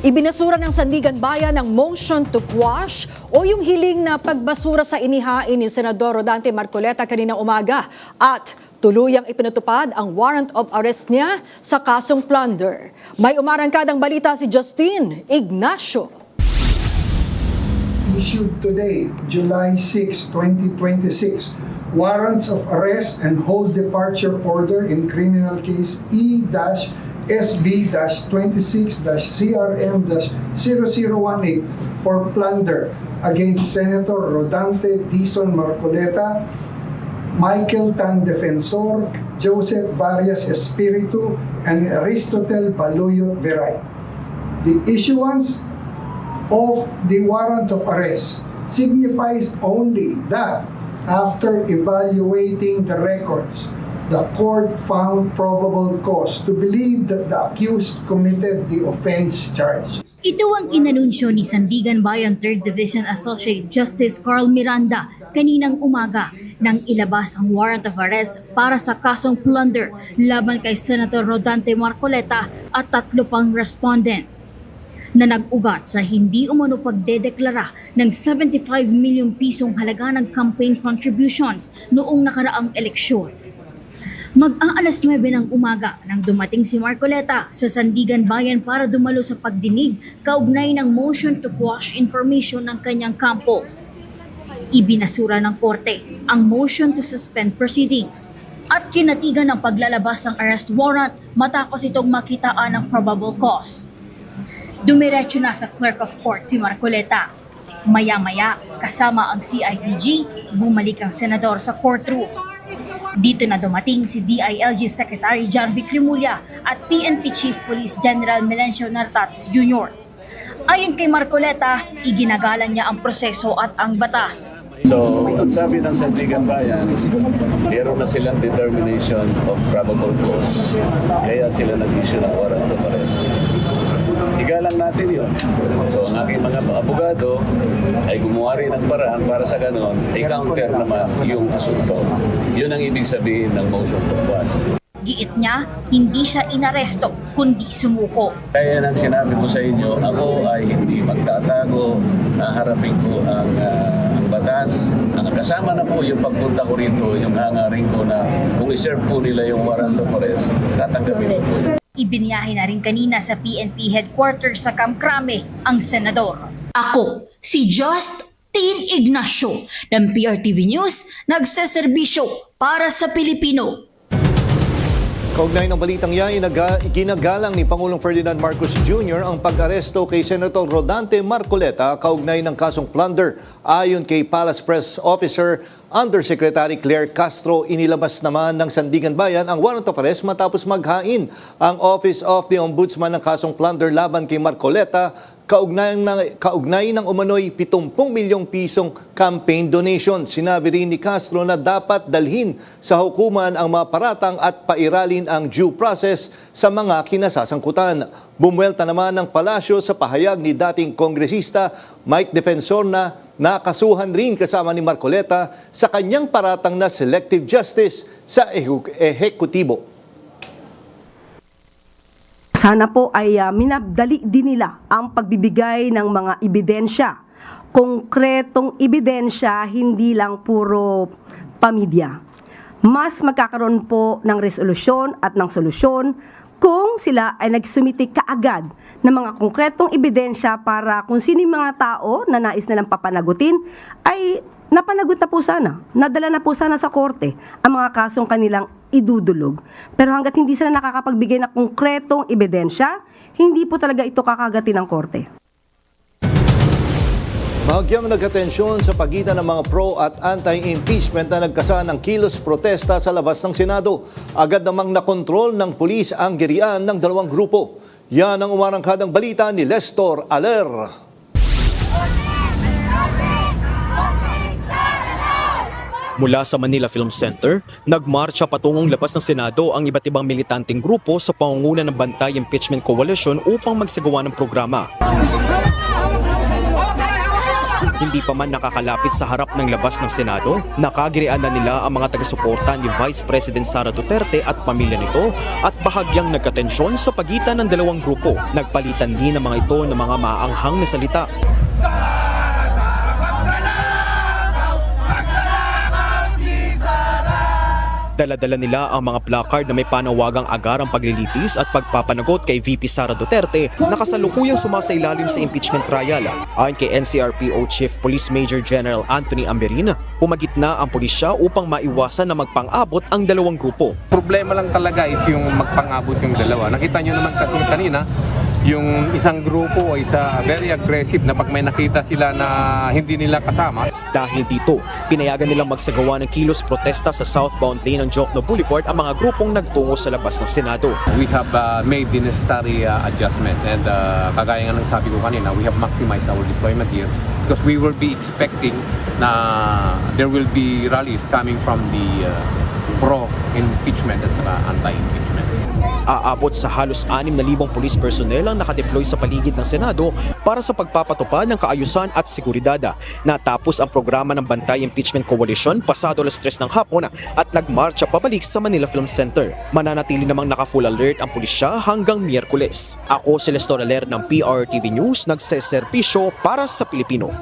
Ibinasura ng Sandigan Bayan ang motion to quash o yung hiling na pagbasura sa inihain ni Senador Rodante Marcoleta kaninang umaga at tuluyang ipinatupad ang warrant of arrest niya sa kasong plunder. May umarangkadang balita si Justin Ignacio. Issued today, July 6, 2026, warrants of arrest and hold departure order in criminal case E-SB-26-CRM-0018 for plunder against Senator Rodante Dizon Marcoleta, Michael Tan Defensor, Joseph Varias Espiritu, and Aristotel Baluyot Veray. The issuance of the warrant of arrest signifies only that after evaluating the records, the court found probable cause to believe that the accused committed the offense charged. Ito ang inanunsyo ni Sandigan Bayan 3rd Division Associate Justice Carl Miranda kaninang umaga nang ilabas ang warrant of arrest para sa kasong plunder laban kay Senator Rodante Marcoleta at 3 pang respondent na nag-ugat sa hindi umano pagdedeklara ng 75 milyong pisong halaga ng campaign contributions noong nakaraang eleksyon. Mag-aalas 9 ng umaga nang dumating si Marcoleta sa Sandigan Bayan para dumalo sa pagdinig kaugnay ng motion to quash information ng kanyang kampo. Ibinasura ng korte ang motion to suspend proceedings at kinatigan ng paglalabas ng arrest warrant matapos itong makitaan ng probable cause. Dumiretso na sa clerk of court si Marcoleta. Maya-maya, kasama ang CIDG, bumalik ang senador sa courtroom. Dito na dumating si DILG Secretary John Vic Rimulya at PNP Chief Police General Melencio Nartats Jr. Ayon kay Marcoleta, iginagalang niya ang proseso at ang batas. So, ang sabi ng Sandigan Bayan, meron na silang determination of probable cause. Kaya sila nag-issue ng warrant of arrest. Igalang natin yun. So, ang aking mga abogado ay gumawa rin ng paraan para sa ganon, i-counter naman yung asunto. Yun ang ibig sabihin ng motion to quash. Giit niya, hindi siya inaresto, kundi sumuko. Kaya nang sinabi ko sa inyo, ako ay hindi magtatago, harapin ko ang batas. Ang kasama na po yung pagpunta ko rito, yung hangarin ko na kung iserve po nila yung warrant of arrest, tatanggapin ko. Ibinyahe na rin kanina sa PNP headquarters sa Camp Crame ang senador. Ako, si Justin Ignacio ng PRTV News, nagseserbisyo para sa Pilipino. Kaugnay ng balitang yan, ginagalang ni Pangulong Ferdinand Marcos Jr. ang pag-aresto kay Senator Rodante Marcoleta kaugnay ng kasong plunder. Ayon kay Palace Press Officer Undersecretary Claire Castro, inilabas naman ng Sandigan Bayan ang warrant of arrest matapos maghain ang Office of the Ombudsman ng kasong plunder laban kay Marcoleta kaugnay ng umano'y 70 milyong pisong campaign donation. Sinabi rin ni Castro na dapat dalhin sa hukuman ang mga paratang at pairalin ang due process sa mga kinasasangkutan. Bumuelta naman ng palasyo sa pahayag ni dating kongresista Mike Defensor na nakasuhan rin kasama ni Marcoleta sa kanyang paratang na selective justice sa ehekutibo. Sana po ay minabdali din nila ang pagbibigay ng mga ebidensya. Konkretong ebidensya, hindi lang puro pamidya. Mas magkakaroon po ng resolusyon at ng solusyon kung sila ay nagsumiti kaagad ng mga konkretong ebidensya para kung sino yung mga tao na nais nilang papanagutin ay napanagot na po sana, nadala na po sana sa korte ang mga kasong kanilang idudulog. Pero hanggat hindi sila nakakapagbigay ng konkretong ebidensya, hindi po talaga ito kakagatin ng korte. Bahagyang nag-atensyon sa pagitan ng mga pro at anti-impeachment na nagkasa ng kilos protesta sa labas ng Senado. Agad namang nakontrol ng pulis ang girian ng dalawang grupo. Yan ang umarangkadang balita ni Lestor Aler. Mula sa Manila Film Center, nagmarcha patungong labas ng Senado ang iba't ibang militanteng grupo sa pangunguna ng Bantay Impeachment Coalition upang magsagawa ng programa. Hindi pa man nakakalapit sa harap ng labas ng Senado, nakagirian na nila ang mga taga-suporta ni Vice President Sara Duterte at pamilya nito at bahagyang nagkatensyon sa pagitan ng dalawang grupo. Nagpalitan din ng mga ito ng mga maaanghang na salita. Dala-dala nila ang mga placard na may panawagang agarang paglilitis at pagpapanagot kay VP Sara Duterte na kasalukuyang sumasailalim sa impeachment trial. Ayon kay NCRPO Chief Police Major General Anthony Amberin, pumagitna ang pulisya upang maiwasan na magpang-abot ang dalawang grupo. Problema lang talaga is yung magpang-abot yung dalawa. Nakita nyo naman kasi kanina, yung isang grupo ay very aggressive na pag may nakita sila na hindi nila kasama. Dahil dito, pinayagan nilang magsagawa ng kilos protesta sa southbound lane ng Jokno Boulevard ang mga grupong nagtungo sa labas ng Senado. We have made the necessary adjustment and kagaya nga ng sabi ko kanina, we have maximized our deployment here because we will be expecting na there will be rallies coming from the pro-impeachment at anti-impeachment. Aabot sa halos 6,000 police personnel ang nakadeploy sa paligid ng Senado para sa pagpapatupad ng kaayusan at seguridad. Natapos ang programa ng Bantay Impeachment Coalition pasado alas 3 ng hapon at nagmarcha pabalik sa Manila Film Center. Mananatili namang naka-full alert ang pulisya hanggang Miyerkules. Ako si Lestor Aler ng PRTV News, nagseserbisyo para sa Pilipino.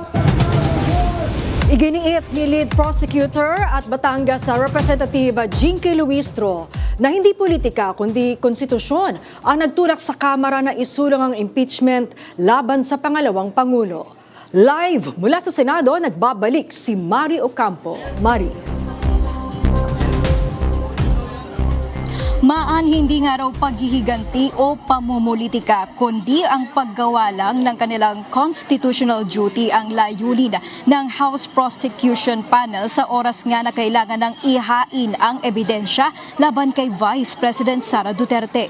Iginiit ni Lead Prosecutor at Batangas sa Representative Jinky Luistro na hindi politika kundi konstitusyon ang nagtulak sa Kamara na isulang ang impeachment laban sa pangalawang Pangulo. Live mula sa Senado, nagbabalik si Mari Ocampo. Mari. Maan hindi nga raw paghihiganti o pamumulitika, kundi ang paggawa lang ng kanilang constitutional duty ang layunin ng House Prosecution Panel sa oras nga na kailangan ng ihain ang ebidensya laban kay Vice President Sara Duterte.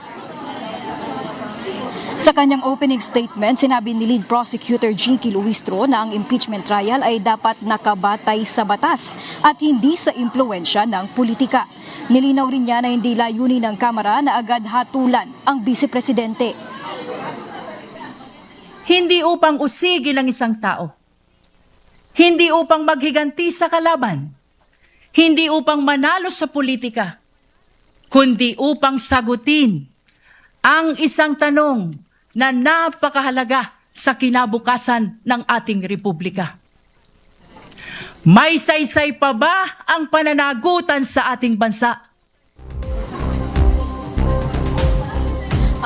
Sa kanyang opening statement, sinabi ni Lead Prosecutor Jinky Luistro na ang impeachment trial ay dapat nakabatay sa batas at hindi sa impluensya ng politika. Nilinaw rin niya na hindi layunin ng Kamara na agad hatulan ang Vice Presidente. Hindi upang usigin ang isang tao. Hindi upang maghiganti sa kalaban. Hindi upang manalo sa politika. Kundi upang sagutin ang isang tanong na napakahalaga sa kinabukasan ng ating republika. May saysay pa ba ang pananagutan sa ating bansa?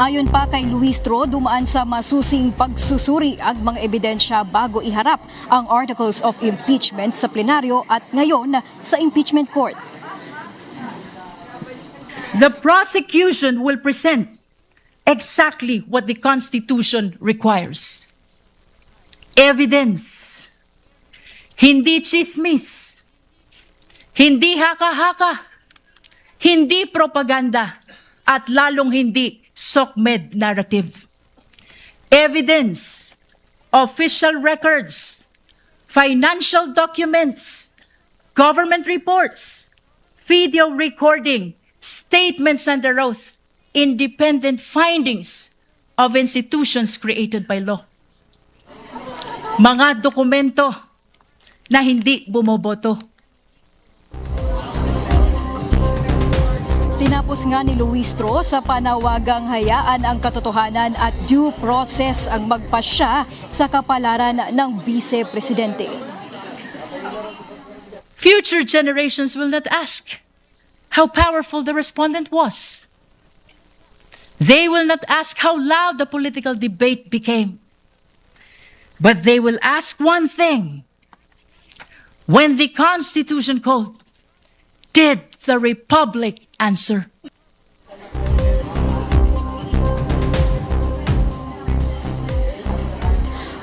Ayon pa kay Luistro, dumaan sa masusing pagsusuri ang mga ebidensya bago iharap ang articles of impeachment sa plenaryo at ngayon sa impeachment court. The prosecution will present exactly what the Constitution requires. Evidence. Hindi chismis. Hindi haka-haka. Hindi propaganda. At lalong hindi SOCMED narrative. Evidence. Official records. Financial documents. Government reports. Video recording. Statements under oath. Independent findings of institutions created by law. Mga dokumento na hindi bumoboto. Tinapos nga ni Luistro sa panawagang hayaan ang katotohanan at due process ang magpasya sa kapalaran ng Vice Presidente. Future generations will not ask how powerful the respondent was. They will not ask how loud the political debate became. But they will ask one thing. When the Constitution called, did the Republic answer?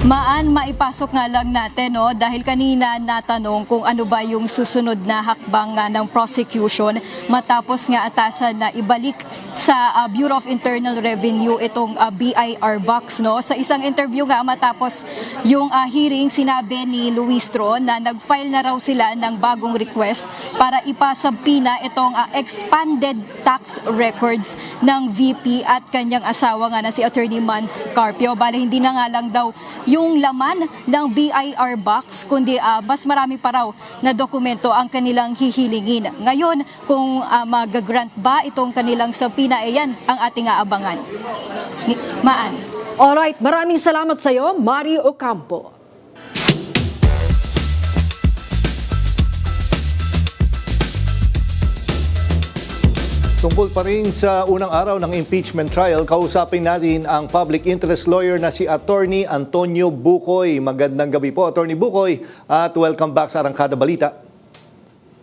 Maan, maipasok nga lang natin, no? Dahil kanina natanong kung ano ba yung susunod na hakbang nga ng prosecution matapos nga atasan na ibalik sa Bureau of Internal Revenue itong BIR box, no? Sa isang interview nga matapos yung hearing, sinabi ni Luistro na nag-file na raw sila ng bagong request para ipasabpina itong expanded tax records ng VP at kanyang asawa nga na si Attorney Mans Carpio. Bale, hindi na nga lang daw yung laman ng BIR box, kundi mas marami pa raw na dokumento ang kanilang hihilingin. Ngayon, kung mag-grant ba itong kanilang sabpina, yan ang ating aabangan. Maan. Alright, maraming salamat sa iyo, Mari Ocampo. Tungkol pa rin sa unang araw ng impeachment trial, kausapin natin ang public interest lawyer na si Attorney Antonio Bucoy. Magandang gabi po, Attorney Bucoy, at welcome back sa Arangkada Balita.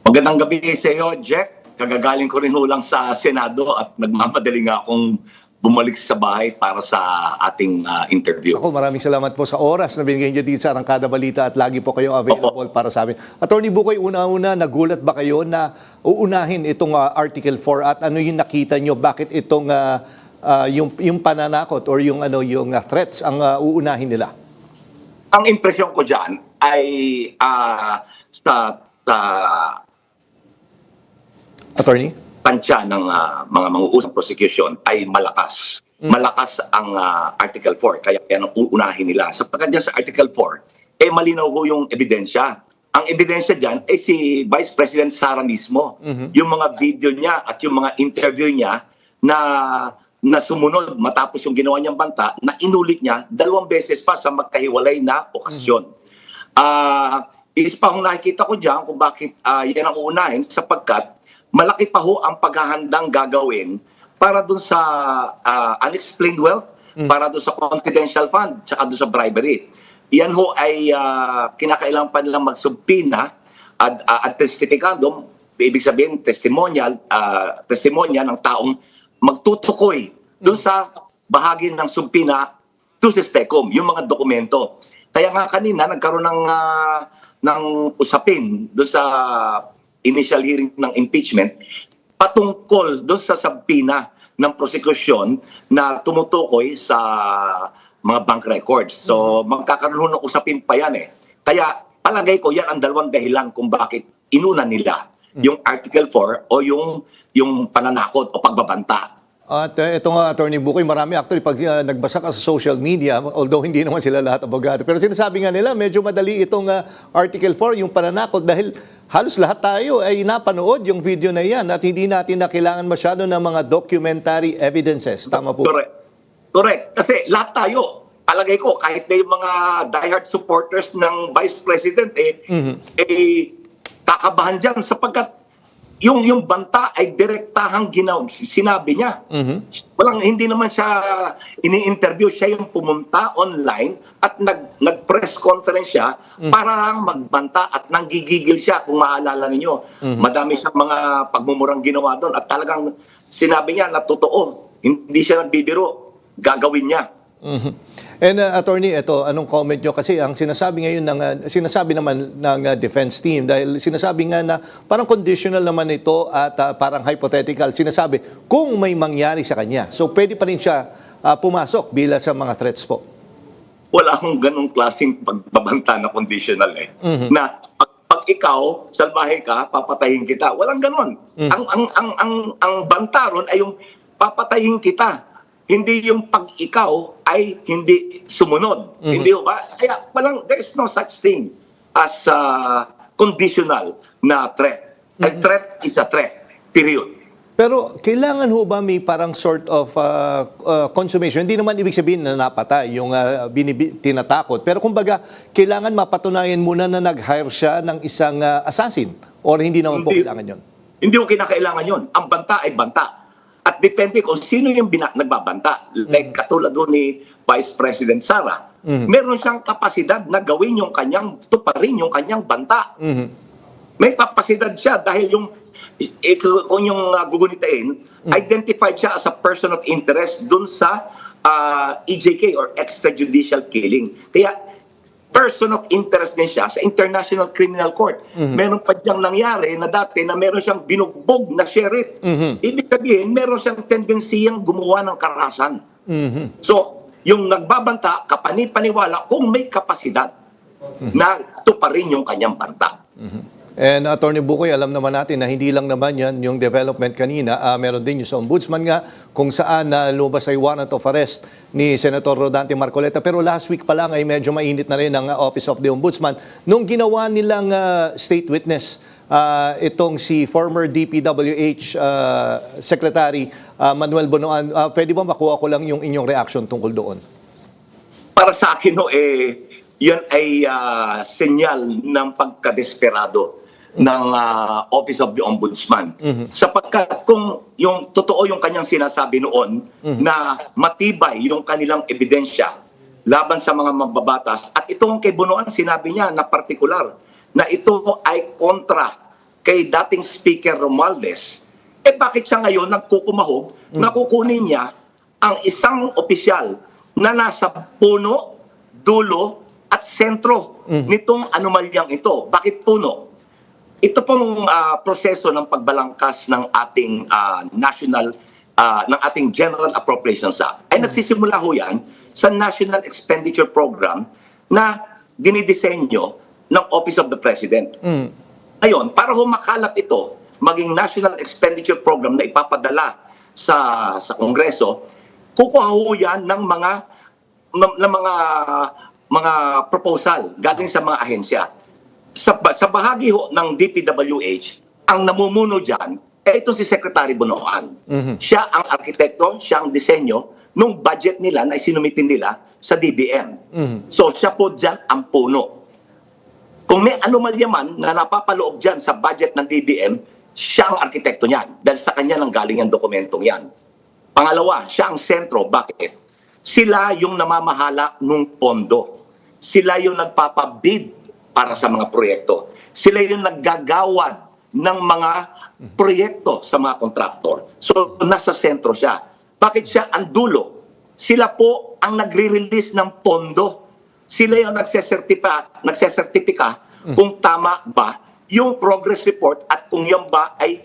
Magandang gabi sa iyo, Jack. Kagagaling ko rin hulang sa Senado at nagmamadali nga akong bumalik sa bahay para sa ating interview. Ako, maraming salamat po sa oras na binigay niyo dito sa Arangkada Balita at lagi po kayo available para sa amin. Attorney Bucoy, una-una, nagulat ba kayo na uunahin itong Article 4 at ano yung nakita niyo? Bakit itong yung pananakot or yung threats ang uunahin nila? Ang impresyon ko dyan ay sa Attorney? Tansya ng mga manguusang prosecution ay malakas. Malakas ang Article 4, kaya yan ang uunahin nila. Sapagkat dyan sa Article 4, malinaw ho yung ebidensya. Ang ebidensya dyan ay si Vice President Sara mismo. Yung mga video niya at yung mga interview niya na sumunod matapos yung ginawa niyang banta, na inulit niya 2 beses pa sa magkahiwalay na okasyon. Is pa kung nakikita ko dyan kung bakit yan ang uunahin, sapagkat malaki pa ho ang paghahandang gagawin para dun sa unexplained wealth, para dun sa confidential fund, tsaka dun sa bribery. Yan ho ay kinakailangan pa nilang magsubpina at testifikatum, ibig sabihin testimonya ng taong magtutukoy doon sa bahagi ng subpina to SECOM, yung mga dokumento. Kaya nga kanina nagkaroon ng usapin doon sa initial hearing ng impeachment patungkol doon sa subpina ng prosecution na tumutukoy sa mga bank records. So magkakaroon ng usapin pa yan eh. Kaya palagay ko yan ang dalawang dahilan kung bakit inuna nila yung Article 4 o yung pananakot o pagbabanta. At ito nga, Attorney Bukoy, marami actually pag nagbasa ka sa social media, although hindi naman sila lahat abogado, pero sinasabi nga nila, medyo madali itong Article 4, yung pananakot, dahil halos lahat tayo ay napanood yung video na yan at hindi natin na kailangan masyado ng mga documentary evidences. Tama po? Correct. Kasi lahat tayo, palagay ko, kahit na yung mga diehard supporters ng Vice President, kakabahan dyan sapagkat yung banta ay direktahang sinabi niya. Hindi naman siya ini-interview, siya yung pumunta online at nag-press conference siya para lang magbanta at nanggigigil siya kung maalala ninyo. Madami siyang mga pagmumurang ginawa doon at talagang sinabi niya na totoo, hindi siya nagbibiro, gagawin niya. And Attorney, ito, anong comment nyo? Kasi ang sinasabi ngayon sinasabi naman ng defense team, dahil sinasabi nga na parang conditional naman ito at parang hypothetical. Sinasabi kung may mangyari sa kanya. So pwede pa rin siya pumasok bila sa mga threats po. Wala akong ganong klaseng pagbabanta na conditional eh. Na pag ikaw, salbahe ka, papatayin kita. Walang ganon. Ang banta ron ay yung papatayin kita. Hindi yung pag ikaw ay hindi sumunod. Hindi ba? Kaya there is no such thing as conditional na threat. A threat is a threat. Period. Pero kailangan ho ba may parang sort of consummation? Hindi naman ibig sabihin na napatay yung tinatakot. Pero kumbaga, kailangan mapatunayan muna na nag-hire siya ng isang assassin. Or hindi naman po kailangan yun? Hindi ko kinakailangan yun. Ang banta ay banta. At depende kung sino yung nagbabanta. Like katulad doon ni Vice President Sara. Meron siyang kapasidad na gawin tuparin yung kanyang banta. May kapasidad siya dahil kung yung gugunitain, identified siya as a person of interest doon sa EJK or extrajudicial killing. Kaya person of interest din siya sa International Criminal Court. Meron pa diyang nangyari na dati na meron siyang binugbog na sheriff. Ibig sabihin, meron siyang tendensiyang gumawa ng karahasan. So, yung nagbabanta, kapani-paniwala kung may kapasidad na tuparin yung kanyang banta. And Attorney Bukoy, alam naman natin na hindi lang naman yan yung development kanina. Meron din yung sa ombudsman nga kung saan lumabas ay warrant of arrest ni Senator Rodante Marcoleta. Pero last week pa lang ay medyo mainit na rin ang Office of the Ombudsman. Nung ginawa nilang state witness, itong si former DPWH Secretary Manuel Bonoan, pwede ba makuha ko lang yung inyong reaction tungkol doon? Para sa akin, yan ay senyal ng pagkadesperado ng Office of the Ombudsman. Sapagkat kung yung totoo yung kanyang sinasabi noon na matibay yung kanilang ebidensya laban sa mga mababatas at itong kay Bonoan sinabi niya na partikular na ito ay kontra kay dating Speaker Romualdez, bakit siya ngayon nagkukumahog na kukunin niya ang isang opisyal na nasa puno, dulo at sentro nitong anomalyang ito? Bakit puno? Ito pong proseso ng pagbalangkas ng ating ng ating General Appropriations Act ay nagsisimula ho yan sa National Expenditure Program na dinidisenyo ng Office of the President. Ngayon, para ho makalap ito, maging National Expenditure Program na ipapadala sa Kongreso, kukuha ho yan ng mga proposal galing sa mga ahensya. Sa bahagi ho ng DPWH, ang namumuno dyan, ito si Secretary Bonoan. Siya ang arkitekto, siya ang disenyo nung budget nila na isinumitin nila sa DBM. So siya po dyan ang puno. Kung may anomalya man na napapaloob dyan sa budget ng DBM, siya ang arkitekto niyan dahil sa kanya nang galing ang dokumentong yan. Pangalawa, siya ang sentro. Bakit? Sila yung namamahala ng pondo. Sila yung nagpapabid para sa mga proyekto. Sila yung naggagawad ng mga proyekto sa mga kontraktor. So, nasa sentro siya. Bakit siya ang dulo? Sila po ang nagre-release ng pondo. Sila yung nagsesertipika kung tama ba yung progress report at kung yan ba ay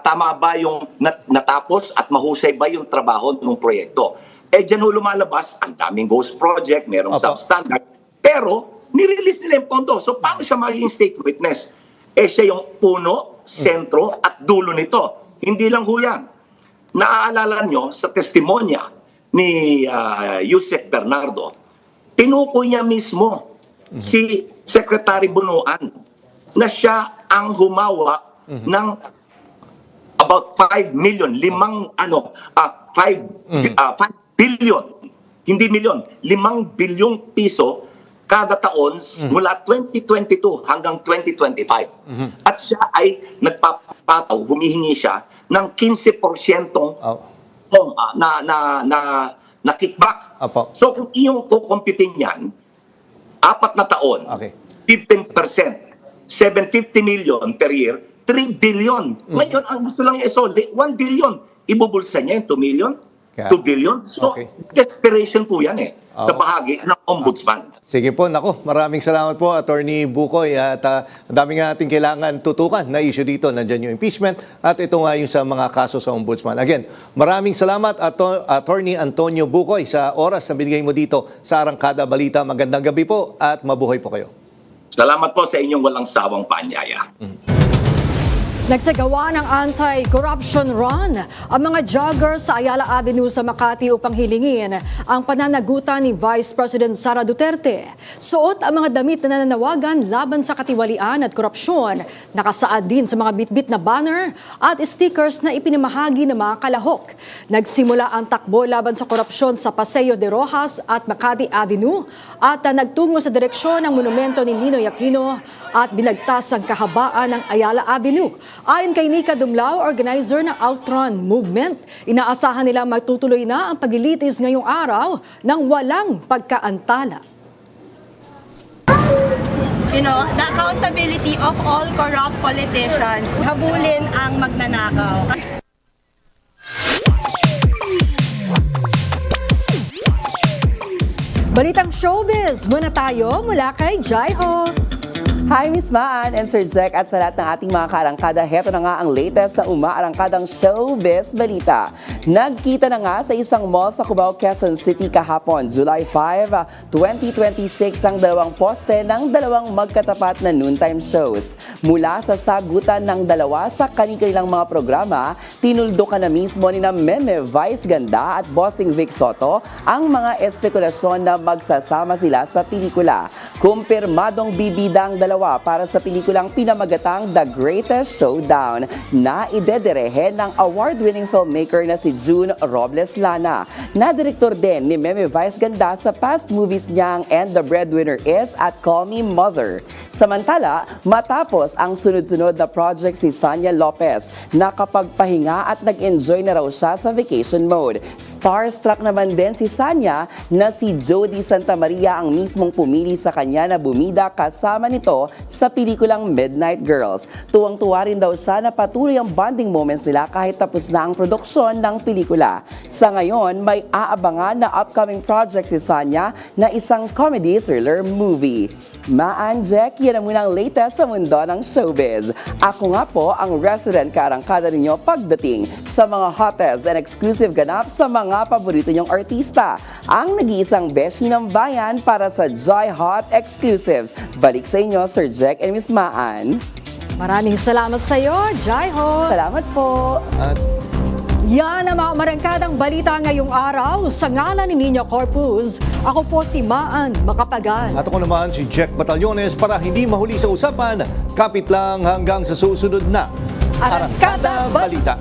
tama ba yung natapos at mahusay ba yung trabaho ng proyekto. Diyan ho lumalabas, ang daming ghost project, merong substandard, pero nirelease nila yung pondo. So, paano siya magiging state witness? Siya yung puno, sentro, at dulo nito. Hindi lang ho yan. Naaalala nyo sa testimonya ni Yusek Bernardo, tinukoy niya mismo si Secretary Bunuan na siya ang humawa ng about 5 million, 5 billion, hindi milyon, 5 bilyong piso kada taon mula 2022 hanggang 2025. At siya ay nagpapataw, humihingi siya ng 15% na kickback. So kung iyong kukumpitin yan, 4 na taon, 15%, 750 million per year, 3 billion. Ngayon, ang gusto lang isoli, 1 billion. Ibubulsa niya yung 2 million, 2 billion. So, desperation po yan sa bahagi ng ombudsman. Sige po, nako, maraming salamat po, Attorney Bukoy. At dami nga natin kailangan tutukan na issue dito. Nandyan yung impeachment at ito nga yung sa mga kaso sa ombudsman. Again, maraming salamat, Attorney Antonio Bukoy, sa oras na binigay mo dito sa Arangkada Balita. Magandang gabi po at mabuhay po kayo. Salamat po sa inyong walang sawang paanyaya. Nagsagawa ng anti-corruption run ang mga joggers sa Ayala Avenue sa Makati upang hilingin ang pananagutan ni Vice President Sara Duterte. Suot ang mga damit na nananawagan laban sa katiwalian at korupsyon. Nakasaad din sa mga bitbit na banner at stickers na ipinamahagi ng mga kalahok. Nagsimula ang takbo laban sa korupsyon sa Paseo de Rojas at Makati Avenue at nagtungo sa direksyon ng monumento ni Ninoy Aquino at binagtas ang kahabaan ng Ayala Avenue. Ayon kay Nika Dumlao, organizer ng Outrun Movement, inaasahan nila magtutuloy na ang paglilitis ngayong araw ng walang pagkaantala. The accountability of all corrupt politicians. Habulin ang magnanakaw. Balitang showbiz, muna tayo mula kay Jaiho. Hi Miss Maan and Sir Jack at sa lahat ng ating mga kaarangkada. Heto na nga ang latest na umaarangkadang showbiz balita. Nagkita na nga sa isang mall sa Cubao, Quezon City kahapon, July 5, 2026 ang dalawang poste ng dalawang magkatapat na noontime shows. Mula sa sagutan ng dalawa sa kanilang mga programa, tinuldukan na mismo ni na Meme Vice Ganda at Bossing Vic Soto ang mga espekulasyon na magsasama sila sa pelikula. Kumpirmadong bibida ang dalawa para sa pelikulang pinamagatang The Greatest Showdown na idederehe ng award-winning filmmaker na si June Robles Lana, na direktor din ni Meme Vice Ganda sa past movies niyang And the Breadwinner Is at Call Me Mother. Samantala, matapos ang sunod-sunod na project si Sanya Lopez, nakapagpahinga at nag-enjoy na raw siya sa vacation mode. Starstruck naman din si Sanya na si Jody Santa Maria ang mismong pumili sa kanya na bumida kasama nito sa pelikulang Midnight Girls. Tuwang-tuwa rin daw siya na patuloy ang bonding moments nila kahit tapos na ang produksyon ng pelikula. Sa ngayon, may aabangan na upcoming project si Sanya na isang comedy thriller movie. Maan Jack, yan ang munang latest sa mundo ng showbiz. Ako nga po ang resident kaarangkada ninyo pagdating sa mga hottest and exclusive ganap sa mga paborito nyong artista. Ang nag-iisang beshi ng bayan para sa Joy Hot Exclusives. Balik sa inyo, Sir Jack and Miss Maan. Maraming salamat sa iyo, Jaiho. Salamat po. Yan ang mga marangkadang balita ngayong araw. Sa ngalan ni Nino Corpus, ako po si Maan Makapagal. At ako naman si Jack Batallones. Para hindi mahuli sa usapan, kapit lang hanggang sa susunod na Arangkada Balita.